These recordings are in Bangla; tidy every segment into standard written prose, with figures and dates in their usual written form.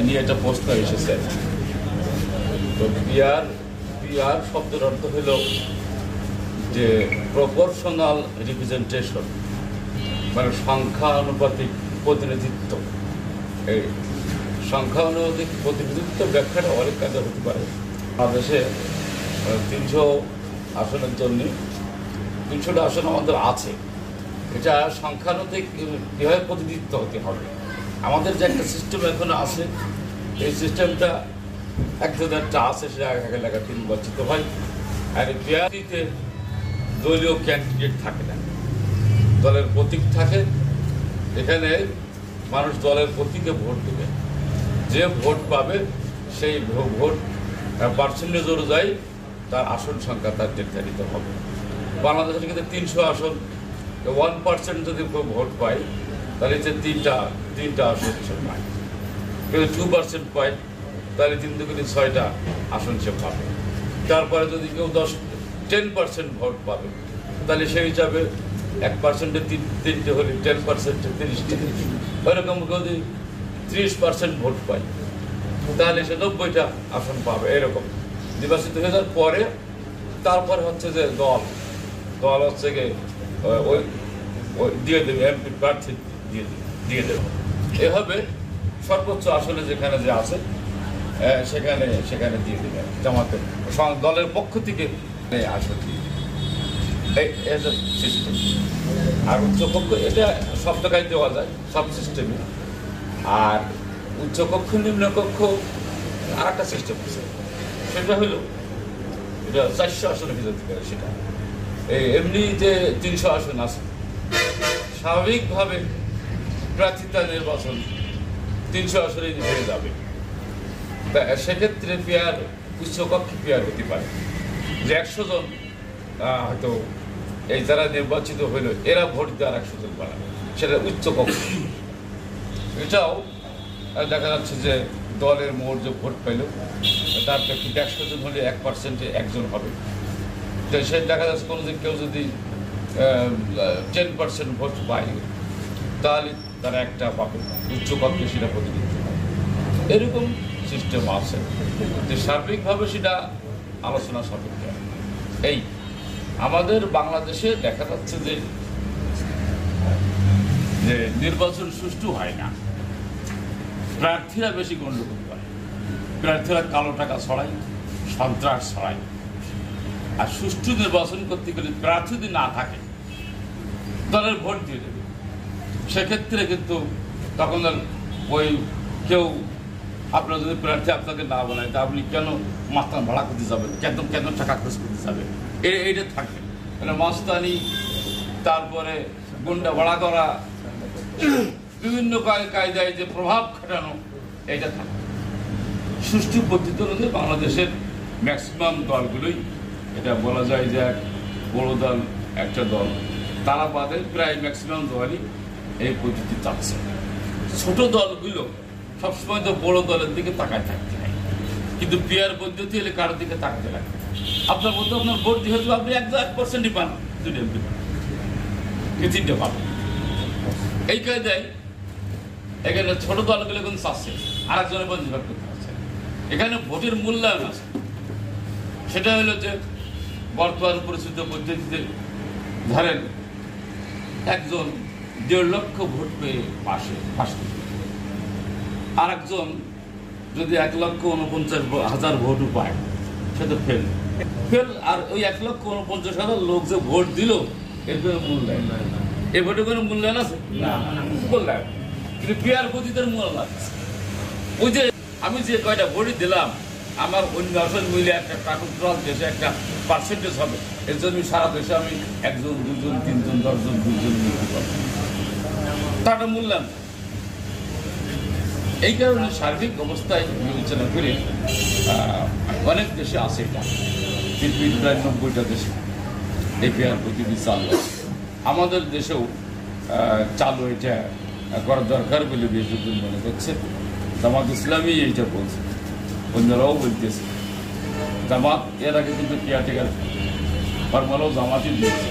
নিয়ে একটা প্রশ্ন এসেছে। তো পিআর পিআর শব্দের অর্থ হল যে প্রপোর্শনাল রিপ্রেজেন্টেশন, মানে সংখ্যানুপাতিক প্রতিনিধিত্ব। এই সংখ্যানুপাতিক প্রতিনিধিত্ব ব্যাখ্যাটা অনেক কাজে হতে পারে। বাংলাদেশে 300 আসনের জন্য 300টা আসন আমাদের আছে। এটা সংখ্যানুপাতিক কীভাবে প্রতিনিধিত্ব হতে হবে, আমাদের যে একটা সিস্টেম এখনো আছে, এই সিস্টেমটা একটা আছে, সেটা আগে লেখাটি নির্বাচিত হয়। আর পিআরটিতে দলীয় ক্যান্ডিডেট থাকে না, দলের প্রতীক থাকে। এখানে মানুষ দলের প্রতীকে ভোট দেবে, যে ভোট পাবে সেই ভোট পার্সেন্টেজ অনুযায়ী তার আসন সংখ্যা তার নির্ধারিত হবে। বাংলাদেশের কিন্তু 300 আসন, 1% যদি ভোট পায় তাহলে যে তিনটা আসন সে পায়। কিন্তু 2% পায় তাহলে 3 দুগুণে 6টা আসন সে পাবে। তারপরে যদি কেউ 10% ভোট পাবে তাহলে সেই হিসাবে 1%-এ 3টে হলে 10%-এ 30টা। ওইরকম যদি 30% ভোট পায় তাহলে সে 90টা আসন পাবে। এরকম নির্বাচিত হয়ে যাওয়ার পরে তারপরে হচ্ছে যে দল হচ্ছে গিয়ে ওই দিয়ে দেবে, এমপি প্রার্থী দিয়ে দেবে। এভাবে সর্বোচ্চ আসলে যেখানে যে আছে সেখানে দিয়ে দেবে জামাতে, দলের পক্ষ থেকে আসন দিয়ে দেবে। এই সিস্টেম। আর উচ্চকক্ষ এটা সব জায়গায় দেওয়া যায়, সব সিস্টেমে। আর উচ্চকক্ষ নিম্নকক্ষ আর একটা সিস্টেম আছে, সেটা হলো এটা 400 আসনের ভিতর থেকে। সেটা এমনি যে 300 আসন আছে, স্বাভাবিকভাবে প্রার্থিতা নির্বাচন 300 আসনে হয়ে যাবে। সেক্ষেত্রে পিআর উচ্চকক্ষে পিআর হতে পারে যে 100 জন হয়তো এই যারা নির্বাচিত হইল এরা ভোট দেওয়ার 100 জন বাড়াবে, সেটা উচ্চকক্ষ। এটাও দেখা যাচ্ছে যে দলের মোট যে ভোট পাইল তার প্রেক্ষিতে 100 জন হলে 1%-এ একজন হবে। তো সে দেখা যাচ্ছে কোনো দিন কেউ যদি 10% ভোট পায় তাহলে তারা একটা পাবে, উচ্চকক্ষে সেটা প্রতিনিধিত্ব হবে। এরকম সিস্টেম আছে যে সার্বিকভাবে সেটা আলোচনা সাপেক্ষে। এই আমাদের বাংলাদেশে দেখা যাচ্ছে যে নির্বাচন সুষ্ঠু হয় না, প্রার্থীরা বেশি গণ্ডগোল করে, প্রার্থীরা কালো টাকা ছড়ায়, সন্ত্রাস ছড়ায়। আর সুষ্ঠু নির্বাচন করতে গেলে প্রার্থী যদি না থাকে দলের ভোট দিয়ে দেবে, সেক্ষেত্রে কিন্তু তখন ওই কেউ আপনার যদি প্রার্থী আপনাকে না বলায় তা আপনি কেন মাথা ভাড়া করতে যাবেন, কেন টাকা খরচ করতে যাবেন, এইটা থাকবে। মানে মাস্তানি, তারপরে গুন্ডা ভাড়া করা, বিভিন্ন কায়দায় যে প্রভাব খাটানো, এইটা থাকবে। সুষ্ঠু পদ্ধতি অনুযায়ী বাংলাদেশের ম্যাক্সিমাম দলগুলোই, এটা বলা যায় যে এক বড় দল একটা দল, তারা বাদে প্রায় ম্যাক্সিমাম দলই এই পদ্ধতি চাচ্ছে। ছোট দলগুলো সবসময় তো বড় দলের দিকে তাকায় থাকতে হয়, কিন্তু পিআর পদ্ধতি হলে কারোর দিকে তাকাতে লাগবে। আপনার মধ্যে আপনার ভোট যেহেতু আপনি 1% পান, 2 এমপি পান, 3টে পান। এই কায়দায় এখানে ছোট দলগুলো কিন্তু চাচ্ছে আরেকজনের উপর নির্ভর করতে পারছে। এখানে ভোটের মূল্যায়ন আছে, সেটা হলো যে বর্তমান পরিস্থিতি পদ্ধতিতে ধরেন একজন 1.5 লক্ষ ভোট পেয়ে পাশ করবে, আর একজন যদি 1,49,000 ভোটও পায় সে তো ফেল। আর ওই 1,49,000 লোক যে ভোট দিল এর কোনো মূল্যায়ন, এই ভোটের কোনো মূল্যায়ন আছে মূল্যায়ন, কিন্তু পিআর পদ্ধতির মূল্যায়ন আছে। ওই যে আমি যে কয়টা ভোটই দিলাম আমার অন্য আসন মিলে একটা প্রাকৃতিক দেশে একটা পার্সেন্টেজ হবে, এর জন্য সারা দেশে আমি 1 জন 2 জন 3 জন 10 জন 2 জন নিতে পারবো, তার মূল্যায়ন। এই কারণে সার্বিক অবস্থায় বিবেচনা করে অনেক দেশে আছে, এটা পৃথিবীর প্রায় 90টা দেশে এই পিআর পদ্ধতি চালু। আমাদের দেশেও চালু এটা করা দরকার বলে বিএনপি মনে করছে। জামাত ইসলামী এইটা বলছে, অন্যরাও বলতেছে। জামাত এর আগে কিন্তু কেয়ারটেকার ফর্মালও জামাতই দিয়েছে।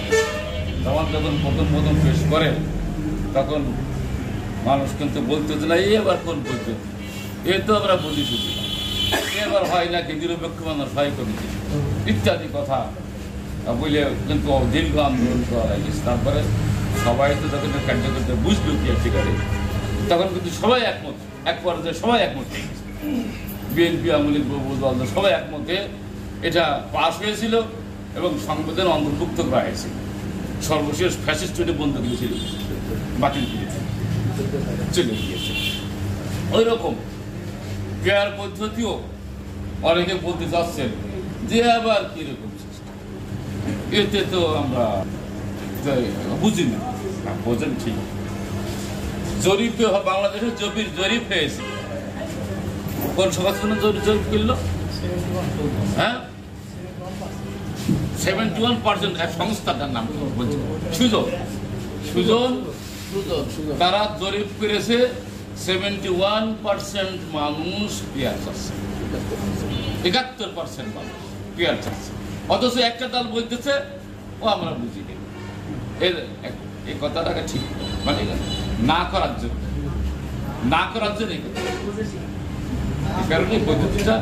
জামাত যখন প্রথম পেশ করে তখন মানুষ কিন্তু বলতে না, এই আবার কোন পদ্ধতি, এ তো আমরা বুঝি শুধু এবার হয় না কি নিরপেক্ষ মানুষ হয় কমিটি ইত্যাদি কথা বলে কিন্তু দীর্ঘ আন্দোলন করা গেছে। তারপরে সবাই তো যখন কার্যকর্তা বুঝলো কি আছে গাড়ি, তখন কিন্তু সবাই একমত, এক পর্যায়ে সবাই একমত হয়ে গেছে। বিএনপি, আওয়ামী লীগ, দল সবাই একমতে এটা পাশ হয়েছিল এবং সংবিধান অন্তর্ভুক্ত করা হয়েছিল। সর্বশেষ ফ্যাসিস্ট বন্ধ করেছিল, বাতিল করেছে, চলে গিয়েছে। ওই রকম পেয়ার পদ্ধতিও অনেকে বলতে চাচ্ছেন যে আবার কিরকম এতে তো আমরা বুঝি না। বোঝেন ঠিক, জরিপ বাংলাদেশের জরিপ হয়েছে। কোন সমাজ জরিপ করলো? হ্যাঁ, 71% এক সংস্থাটার নাম বলছে সুজন। তারা জরিপ করেছে 71% মানুষ পেয়ার চাচ্ছে, 71% মানুষ পেয়ার চাচ্ছে। অথচ একটা দল বলতেছে ও আমরা বুঝি এই কথাটাকে ঠিক মানে না করার জন্য এই কারণে পদ্ধতিটা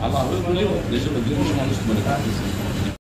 আল্লাহ দেশের অধিকাংশ মানুষ মনে করতেছে